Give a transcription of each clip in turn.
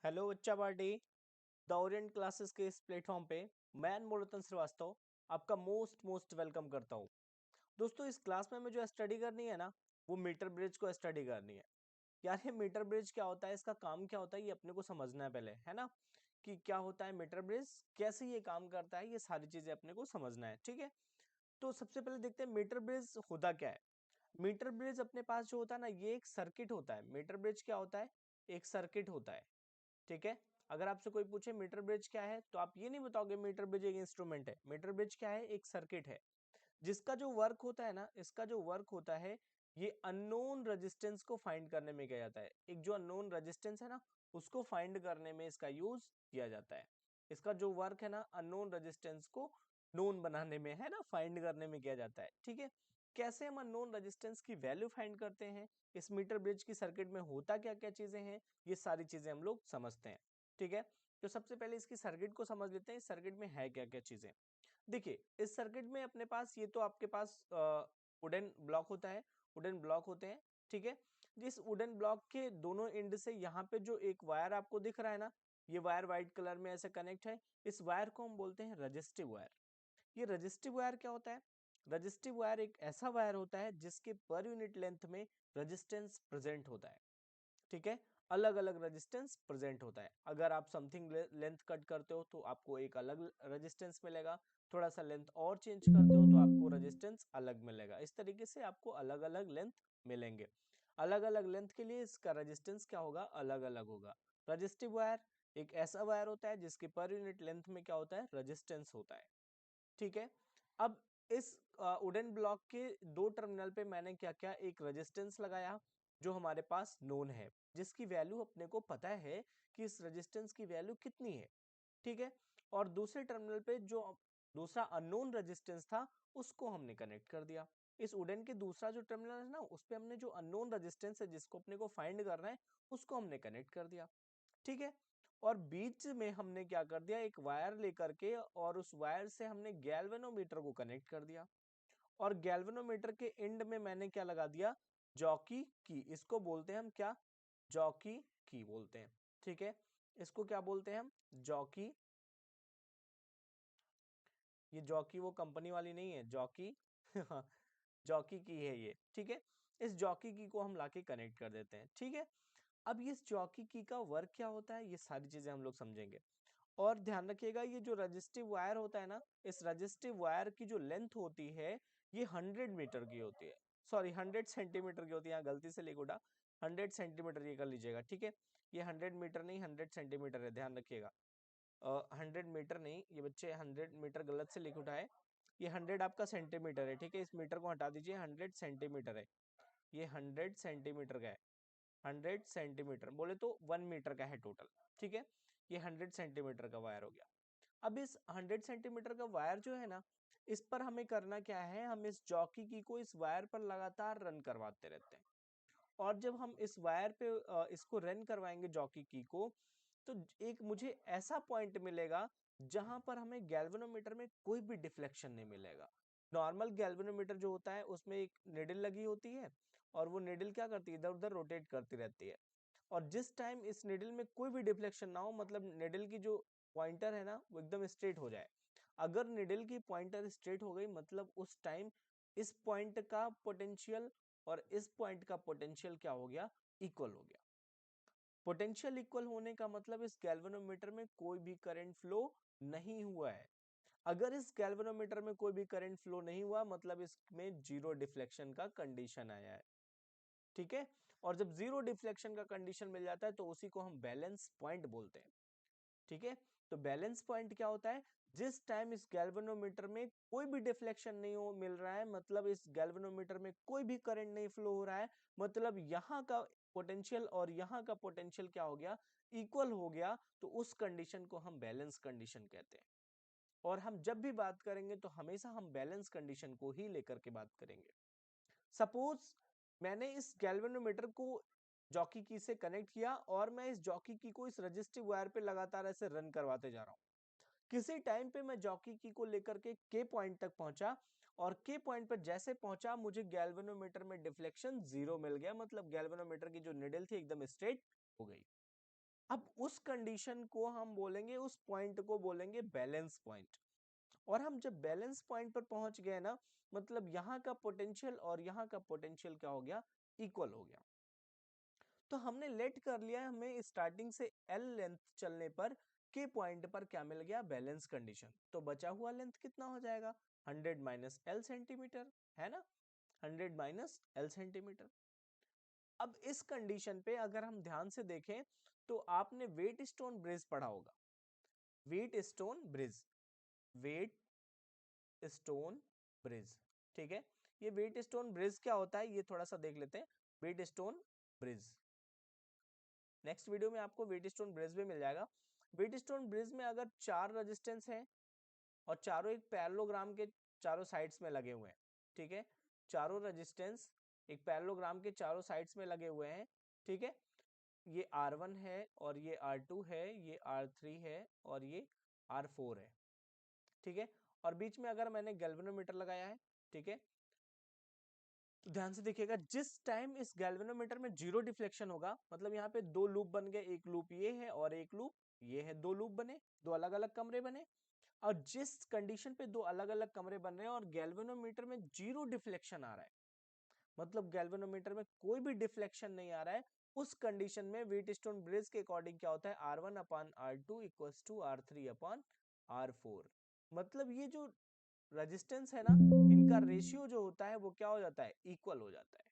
Hello बच्चा party. The Orient classes के इस प्लेटफॉर्म पे मैं अनमोल श्रीवास्तव आपका मोस्ट मोस्ट वेलकम करता हूँ। दोस्तों, इस क्लास में हमें जो स्टडी करनी है ना, वो मीटर ब्रिज को स्टडी करनी है। यार, ये मीटर ब्रिज क्या होता है, इसका काम क्या होता है, ये अपने को समझना है पहले, है ना। कि क्या होता है मीटर ब्रिज, कैसे ये काम करता है, ये सारी चीजें अपने को समझना है, ठीक है। तो सबसे पहले देखते हैं मीटर ब्रिज होता क्या है। मीटर ब्रिज अपने पास जो होता है ना, ये एक सर्किट होता है। मीटर ब्रिज क्या होता है, एक सर्किट होता है, ठीक है। अगर आपसे कोई पूछे मीटर ब्रिज क्या है, तो आप ये नहीं बताओगे मीटर ब्रिज एक इंस्ट्रूमेंट है। मीटर ब्रिज क्या है, एक सर्किट है जिसका जो वर्क होता है ना, इसका जो वर्क होता है, ये अननोन रेजिस्टेंस को फाइंड करने में किया जाता है। एक जो अननोन रेजिस्टेंस है ना, उसको फाइंड करने में इसका यूज किया जाता है। इसका जो वर्क है ना, अननोन रेजिस्टेंस को नोन बनाने में, है ना, फाइंड करने में किया जाता है, ठीक है। कैसे हम अननोन रेजिस्टेंस की वैल्यू फाइंड करते हैं, इस मीटर ब्रिज की सर्किट में होता क्या क्या चीजें हैं, ये सारी चीजें हम लोग समझते हैं, ठीक है। तो सबसे पहले इसकी सर्किट को समझ लेते हैं, इस सर्किट में है क्या क्या चीजें। देखिए, इस सर्किट में अपने पास ये तो आपके पास वुडन ब्लॉक होता है, वुडन ब्लॉक होते हैं, ठीक है। जिस वुडन ब्लॉक के दोनों एंड से यहाँ पे जो एक वायर आपको दिख रहा है ना, ये वायर व्हाइट कलर में ऐसे कनेक्ट है। इस वायर को हम बोलते हैं रजिस्टिव वायर। ये रजिस्टिव वायर क्या होता है, रजिस्टिव वायर एक ऐसा वायर होता है जिसके पर यूनिट लेंथ में रेजिस्टेंस प्रेजेंट होता है, ठीक है। अलग अलग रेजिस्टेंस प्रेजेंट होता है। अगर आप समथिंग लेंथ कट करते हो तो आपको एक अलग रेजिस्टेंस मिलेगा, थोड़ा सा लेंथ और चेंज करते हो तो आपको रेजिस्टेंस अलग मिलेगा। इस तरीके से आपको अलग अलग लेंथ मिलेंगे। अलग अलग लेंथ के लिए इसका रेजिस्टेंस क्या होगा, अलग अलग होगा। रजिस्टिव वायर एक ऐसा वायर होता है जिसके पर यूनिट लेंथ में क्या होता है, रेजिस्टेंस होता है, ठीक है। अब इस वुडन ब्लॉक के दो टर्मिनल पे मैंने क्या क्या, एक रेजिस्टेंस लगाया जो हमारे पास नोन है, जिसकी वैल्यू अपने को पता है कि इस रेजिस्टेंस की वैल्यू कितनी है, ठीक है। और दूसरे टर्मिनल पे जो दूसरा अननोन रेजिस्टेंस था, उसको हमने कनेक्ट कर दिया। इस वुडन के दूसरा जो टर्मिनल है ना, उस पे हमने जो अननोन रेजिस्टेंस है जिसको अपने को फाइंड करना है, उसको हमने कनेक्ट कर दिया, ठीक है। और बीच में हमने क्या कर दिया, एक वायर लेकर के, और उस वायर से हमने गैल्वेनोमीटर को कनेक्ट कर दिया। और गैल्वेनोमीटर के एंड में मैंने क्या लगा दिया, जॉकी की। इसको बोलते हैं हम क्या, जॉकी की बोलते हैं, ठीक है। इसको क्या बोलते हैं हम, जॉकी। ये जॉकी वो कंपनी वाली नहीं है, जॉकी जॉकी की है ये, ठीक है। इस जॉकी की को हम लाके कनेक्ट कर देते हैं, ठीक है। अब इस जॉकी की का वर्क क्या होता है, ये सारी चीजें हम लोग समझेंगे। और ध्यान रखिएगा, ये जो रजिस्टिव वायर होता है ना, इस रजिस्टिव वायर की जो लेंथ होती है, ये 100 मीटर की होती है। सॉरी, 100 सेंटीमीटर की होती है, यहाँ गलती से लिख उठा। 100 सेंटीमीटर ये कर लीजिएगा, ठीक है। ये 100 मीटर नहीं, 100 सेंटीमीटर है, ध्यान रखिएगा। 100 मीटर नहीं, ये बच्चे 100 मीटर गलत से लिख उठाए। ये 100 आपका सेंटीमीटर है, ठीक है। इस मीटर को हटा दीजिए, 100 सेंटीमीटर है। ये 100 सेंटीमीटर का है। 100 सेंटीमीटर बोले तो 1 मीटर का है टोटल, ठीक है। ये 100 सेंटीमीटर का वायर हो गया। अब इस 100 सेंटीमीटर का वायर जो है ना, इस पर हमें करना क्या है, हम इस जॉकी की को इस वायर पर लगातार रन करवाते रहते हैं। और जब हम इस वायर पे इसको रन करवाएंगे जॉकी की को, तो एक मुझे ऐसा पॉइंट मिलेगा जहां पर हमें गैल्वेनोमीटर में कोई भी डिफ्लेक्शन नहीं मिलेगा। नॉर्मल गैल्वेनोमीटर जो होता है उसमें एक निडल लगी होती है, और वो निडल क्या करती है, इधर उधर रोटेट करती रहती है। और जिस टाइम इस निडल में कोई भी डिफ्लेक्शन ना हो, मतलब निडल की जो पॉइंटर है ना, वो एकदम स्ट्रेट हो जाए। अगर निडल की पॉइंटर स्ट्रेट हो गई, मतलब उस टाइम इस पॉइंट का पोटेंशियल और इस पॉइंट का पोटेंशियल क्या हो गया, इक्वल हो गया। पोटेंशियल इक्वल होने का मतलब इस गैल्वेनोमीटर में कोई भी करंट फ्लो नहीं हुआ है। अगर इस गैल्वेनोमीटर में कोई भी करंट फ्लो नहीं हुआ, मतलब इसमें जीरो डिफ्लेक्शन का कंडीशन आया है, ठीक है। और जब जीरो डिफ्लेक्शन का कंडीशन मिल जाता है, तो उसी को हम बैलेंस पॉइंट बोलते हैं, ठीक है। तो बैलेंस पॉइंट क्या होता है, जिस टाइम इस गैल्वेनोमीटर में कोई भी डिफ्लेक्शन नहीं हो मिल रहा है, मतलब इस गैल्वेनोमीटर में कोई भी करंट नहीं फ्लो हो रहा है, मतलब यहाँ का पोटेंशियल और यहाँ का पोटेंशियल क्या हो गया, इक्वल हो गया, तो उस कंडीशन को हम बैलेंस कंडीशन कहते हैं। और हम जब भी बात करेंगे तो हमेशा हम बैलेंस कंडीशन को ही लेकर के बात करेंगे। सपोज मैंने इस गैल्वेनोमीटर को जॉकी की से कनेक्ट किया, और मैं इस जॉकी की को इस रजिस्टिव वायर पे लगातार ऐसे रन करवाते जा रहा हूँ। किसी टाइम पे मैं जॉकी की को लेकर के पॉइंट तक पहुंचा, और के पॉइंट पर जैसे पहुंचा, मुझे गैल्वेनोमीटर में डिफ्लेक्शन जीरो मिल गया, मतलब गैल्वेनोमीटर की जो निडल थी एकदम स्ट्रेट हो गई। अब उस कंडीशन को हम बोलेंगे, उस पॉइंट को बोलेंगे बैलेंस पॉइंट। और हम जब बैलेंस पॉइंट पर पहुंच गए ना, मतलब यहाँ का पोटेंशियल और यहाँ का पोटेंशियल क्या हो गया, इक्वल हो गया। तो हमने लेट कर लिया, हमें स्टार्टिंग से एल लेंथ चलने पर के पॉइंट पर क्या मिल गया, बैलेंस कंडीशन। तो बचा हुआ लेंथ कितना हो जाएगा, 100 माइनस एल सेंटीमीटर, है ना, 100 माइनस एल सेंटीमीटर। अब इस कंडीशन पे अगर हम ध्यान से देखें तो आपने वेट स्टोन ब्रिज पढ़ा होगा, Wheatstone bridge, Wheatstone bridge, ठीक है। ये वेट स्टोन ब्रिज क्या होता है, ये थोड़ा सा देख लेते हैं। Wheatstone bridge, next video में आपको वेट स्टोन ब्रिज भी मिल जाएगा। वेट स्टोन ब्रिज में अगर 4 रेजिस्टेंस हैं और चारों एक पैरेललोग्राम के चारों साइड्स में लगे हुए हैं, ठीक है, चारों रेजिस्टेंस एक पैरेललोग्राम के चारों साइड्स में लगे हुए हैं, ठीक है। ये R1 है और ये R2 है, ये R3 है और ये R4 है, ठीक है। और बीच में अगर मैंने गैल्वेनोमीटर लगाया है, ठीक है, तो ध्यान से देखिएगा, जिस टाइम इस गैल्वेनोमीटर में जीरो डिफ्लेक्शन होगा, मतलब यहाँ पे दो लूप बन गए, एक लूप ये है और एक लूप ये है, दो लूप बने, दो अलग अलग कमरे बने। और जिस कंडीशन पे दो अलग अलग कमरे बन रहे हैं और गैल्वेनोमीटर में जीरो डिफ्लेक्शन आ रहा है, मतलब गैल्वेनोमीटर में कोई भी डिफ्लेक्शन नहीं आ रहा है, उस कंडीशन में व्हीटस्टोन ब्रिज के अकॉर्डिंग क्या होता है, R1 upon R2 equals to R3 upon R4। मतलब ये जो रेजिस्टेंस है ना, इनका रेशियो जो होता है वो क्या हो जाता है, इक्वल हो जाता है,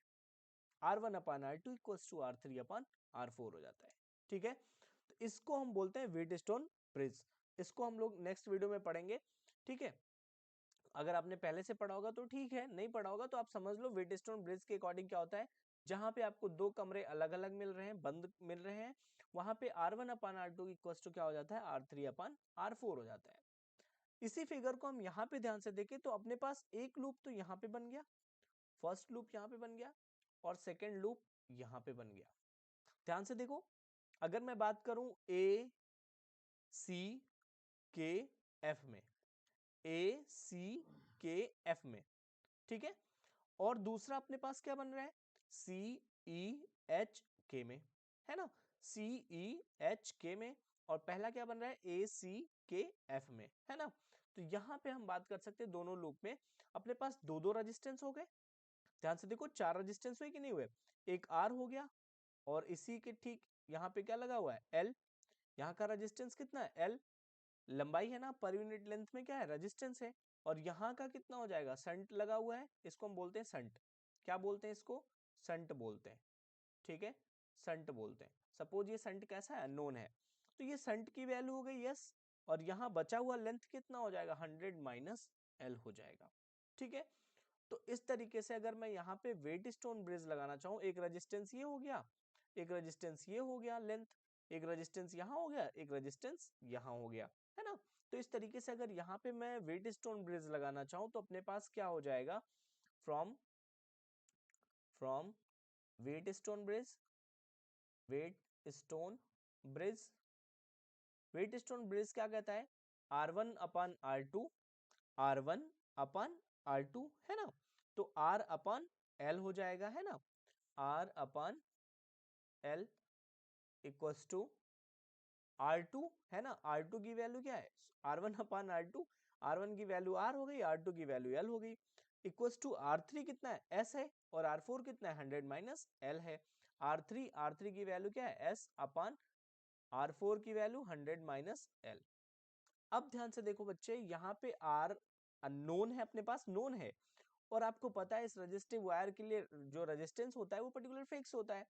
R1 upon R2 equals to R3 upon R4 हो जाता है, ठीक है। तो इसको हम बोलते हैं व्हीटस्टोन ब्रिज, इसको हम लोग नेक्स्ट वीडियो में पढ़ेंगे, ठीक है। अगर आपने पहले से पढ़ा होगा तो ठीक है, नहीं पढ़ा होगा तो आप समझ लो व्हीटस्टोन ब्रिज के अकॉर्डिंग क्या होता है, जहां पे आपको दो कमरे अलग अलग मिल रहे हैं, बंद मिल रहे हैं, वहां पे R1 upon R2 equals to क्या हो जाता है, R3 अपान R4 हो जाता है। इसी फिगर को हम यहाँ पे ध्यान से देखें तो अपने पास एक लूप तो यहाँ पे बन गया, फर्स्ट लूप यहाँ पे बन गया और सेकेंड लूप यहाँ पे बन गया। ध्यान से देखो, अगर मैं बात करूं ए सी के एफ में, ए सी के एफ में, ठीक है। और दूसरा अपने पास क्या बन रहा है, सी ई एच के में, है ना, सी ई एच के में। और पहला क्या बन रहा है, ए सी के एफ में, है ना। तो यहां पे हम बात कर सकते हैं दोनों लूप में अपने पास दो दो रेजिस्टेंस हो गए। ध्यान से देखो, चार रेजिस्टेंस हुए कि नहीं हुए, एक आर हो गया और इसी के ठीक यहाँ पे क्या लगा हुआ है, एल। यहाँ का रेजिस्टेंस कितना है, एल, लंबाई है ना, पर यूनिट लेंथ में क्या है, रेजिस्टेंस है। और यहाँ का कितना हो जाएगा, संट लगा हुआ है, इसको हम बोलते हैं संट। क्या बोलते हैं इसको, संट बोलते हैं, ठीक है, संट बोलते हैं। सपोज ये संट कैसा है, नोन है, तो ये संट की वैल्यू हो गई यस। और यहाँ बचा हुआ लेंथ कितना हो जाएगा, 100 माइनस एल हो जाएगा, ठीक है। तो इस तरीके से अगर मैं यहाँ पे वेट स्टोन ब्रिज लगाना चाहूँ, एक रेजिस्टेंस ये हो गया, एक रेजिस्टेंस ये हो गया लेंथ, एक रेजिस्टेंस यहाँ हो गया, एक रेजिस्टेंस यहाँ हो गया, है ना। तो इस तरीके से अगर यहाँ पे मैं वेट स्टोन ब्रिज लगाना चाहूँ तो अपने पास क्या हो जाएगा, from from Wheatstone bridge, Wheatstone bridge, Wheatstone bridge क्या कहता है, R1 अपान R2, R1 अपान R2, है ना। तो R अपान L हो जाएगा, है ना, R upon L equals to R2, है ना। R2 की वैल्यू क्या है, R1 अपान R2, R1 की वैल्यू R हो गई, R2 की वैल्यू L हो गई, इक्वल्स टू R3 कितना है, S है, और R4 कितना है, 100 माइनस L है। R3 की वैल्यू क्या है, S अपान R4 की वैल्यू 100 माइनस L। अब ध्यान से देखो बच्चे, यहाँ पे R अननोन है, अपने पास नोन है, और आपको पता है इस रेजिस्टिव वायर के लिए जो रेजिस्टेंस होता है वो पर्टिकुलर फिक्स होता है,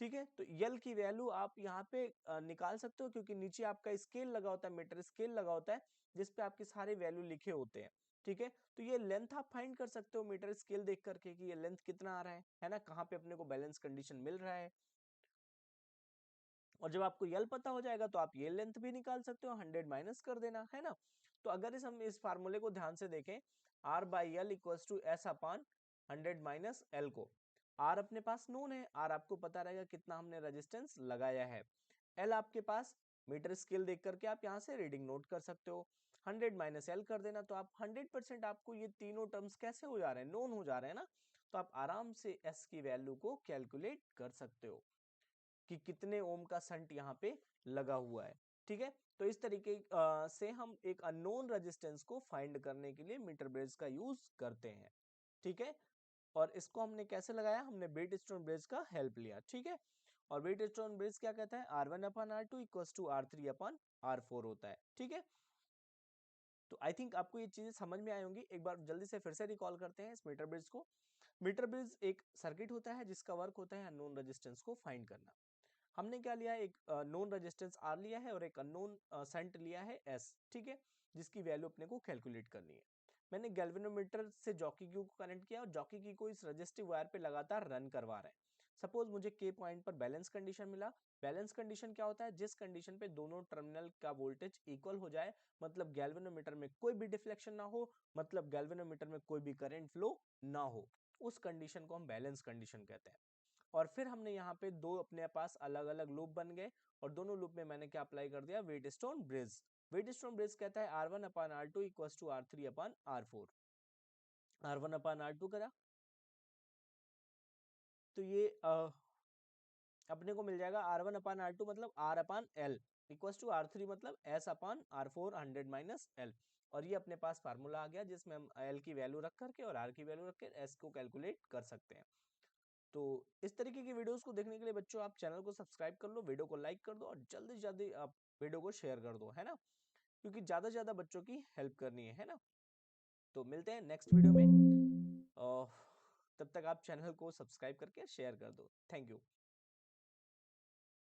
ठीक है। तो यल की वैल्यू आप यहाँ पे निकाल सकते हो, क्योंकि नीचे आपका स्केल लगा होता है, मीटर स्केल लगा होता है, जिसपे आपके सारे वैल्यू लिखे होते हैं, ठीक है। तो ये लेंथ आप फाइंड कर सकते हो मीटर स्केल देख करके कि ये लेंथ कितना आ रहा है ना, कहाँ पे अपने को बैलेंस कंडीशन मिल रहा है। और जब आपको यल पता हो जाएगा तो आप ये लेंथ भी निकाल सकते हो, 100 माइनस कर देना, है ना। तो अगर हम इस फार्मूले को ध्यान से देखें, R by L equals to S upon 100 minus L को, R अपने पास नोन है, R आपको पता रहेगा कितना हमने रेजिस्टेंस लगाया है, L आपके पास मीटर स्केल देख करके आप यहाँ से रीडिंग नोट कर सकते हो, 100 माइनस एल कर देना, तो आप 100% आपको ये तीनों टर्म्स कैसे हो जा रहे हैं, नोन हो जा रहे हैं ना। तो आप आराम से S की वैल्यू को कैलकुलेट कर सकते हो। कि कितने ओम का संट यहाँ पे लगा हुआ है। ठीक है, तो इस तरीके से हम एक अननोन रेजिस्टेंस को फाइंड करने के लिए मीटर ब्रिज का यूज करते हैं। ठीक है, और इसको हमने कैसे लगाया, हमने व्हीटस्टोन ब्रिज का हेल्प लिया। ठीक है, और व्हीटस्टोन ब्रिज क्या कहता है, R1/R2 इक्वल्स टू R3/R4 होता है। ठीक है, तो आई थिंक आपको ये चीजें समझ में आई होंगी। एक बार जल्दी से फिर से रिकॉल करते हैं इस मीटर ब्रिज को। मीटर ब्रिज एक सर्किट होता है जिसका वर्क होता है अननोन रेजिस्टेंस को फाइंड करना। हमने क्या लिया है, एक नोन रेजिस्टेंस R लिया है और एक अननोन सेंट लिया है S। ठीक है, जिसकी वैल्यू अपने को कैलकुलेट करनी है। मैंने गैल्वेनोमीटर से जॉकी क्यू को कनेक्ट किया और जॉकी क्यू को इस रजिस्टिव वायर पे लगातार रन करवा रहे हैं। सपोज मुझे के पॉइंट पर बैलेंस कंडीशन मिला। बैलेंस कंडीशन क्या होता है, जिस कंडीशन पे दोनों टर्मिनल का वोल्टेज इक्वल हो जाए, मतलब गैल्वेनोमीटर में कोई भी डिफ्लेक्शन ना हो, मतलब गैल्वेनोमीटर में कोई भी करंट फ्लो ना हो, उस कंडीशन को हम बैलेंस कंडीशन कहते हैं। और फिर हमने यहाँ पे दो अपने पास अलग अलग लूप बन गए और दोनों लूप में मैंने क्या अप्लाई कर दिया, व्हीटस्टोन ब्रिज। व्हीटस्टोन ब्रिज कहता है R1/R2 equals to R3/R4। R1/R2 करा तो ये अपने को मिल जाएगा R1/R2 मतलब R/L इक्वल्स टू R3 मतलब S/R4 100 - L। और ये अपने पास फार्मूला आ गया जिसमें हम L की वैल्यू रख करके और R की वैल्यू रख के S को कैलकुलेट कर सकते हैं। तो इस तरीके की वीडियोस को देखने के लिए बच्चों आप चैनल को सब्सक्राइब कर लो, वीडियो को लाइक कर दो और जल्दी से जल्दी आप वीडियो को शेयर कर दो, है ना, क्योंकि ज्यादा से ज्यादा बच्चों की हेल्प करनी है ना। तो मिलते हैं नेक्स्ट वीडियो में, और तब तक आप चैनल को सब्सक्राइब करके शेयर कर दो। Thank you.